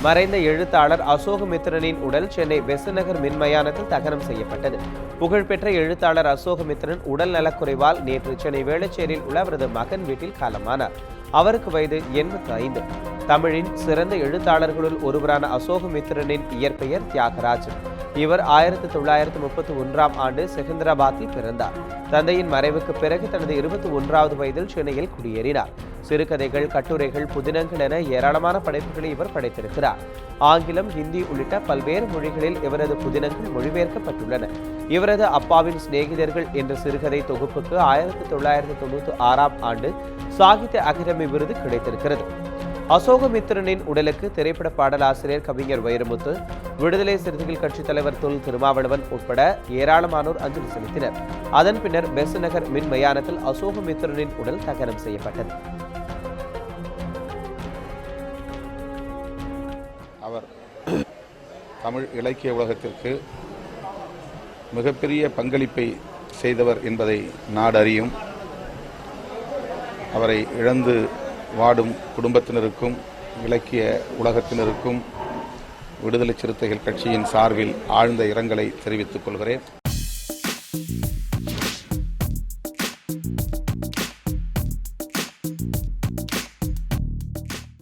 மறைந்த எழுத்தாளர் அசோகமித்திரனின் உடல் சென்னை பெசநகர் மின்மயானத்தில் தகனம் செய்யப்பட்டது. புகழ்பெற்ற எழுத்தாளர் அசோகமித்திரன் உடல் நலக்குறைவால் நேற்று சென்னை வேளச்சேரியில் உள்ள அவரது மகன் வீட்டில் காலமானார். அவருக்கு வயது 85. தமிழின் சிறந்த எழுத்தாளர்களுள் ஒருவரான அசோகமித்திரனின் இயற்பெயர் தியாகராஜன். இவர் 1931ஆம் ஆண்டு செகந்திராபாத்தில் பிறந்தார். தந்தையின் மறைவுக்கு பிறகு தனது 21வது வயதில் சென்னையில் குடியேறினார். சிறுகதைகள், கட்டுரைகள், புதினங்கள் என ஏராளமான படைப்புகளை இவர் படைத்திருக்கிறார். ஆங்கிலம், ஹிந்தி உள்ளிட்ட பல்வேறு மொழிகளில் இவரது புதினங்கள் மொழிபெயர்க்கப்பட்டுள்ளன. இவரது அப்பாவின் சிநேகிதர்கள் என்ற சிறுகதை தொகுப்புக்கு 1996ஆம் ஆண்டு சாகித்ய அகாடமி விருது கிடைத்திருக்கிறது. அசோகமித்திரனின் உடலுக்கு திரைப்பட பாடலாசிரியர் கவிஞர் வைரமுத்து, விடுதலை சிறுத்தைகள் கட்சித் தலைவர் தொல் திருமாவளவன் உட்பட ஏராளமானோர் அஞ்சலி செலுத்தினர். அதன் பின்னர் பெசநகர் மின் மயானத்தில் அசோகமித்திரனின் உடல் தகனம் செய்யப்பட்டது. அவர் தமிழ் இலக்கிய உலகத்திற்கு மிகப்பெரிய பங்களிப்பை செய்தவர் என்பதை நாடறியும். அவரை இழந்து வாடும் குடும்பத்தினருக்கும் இலக்கிய உலகத்தினருக்கும் விடுதலை சிறுத்தைகள் கட்சியின் சார்பில் ஆழ்ந்த இரங்கலை தெரிவித்துக் கொள்கிறேன்.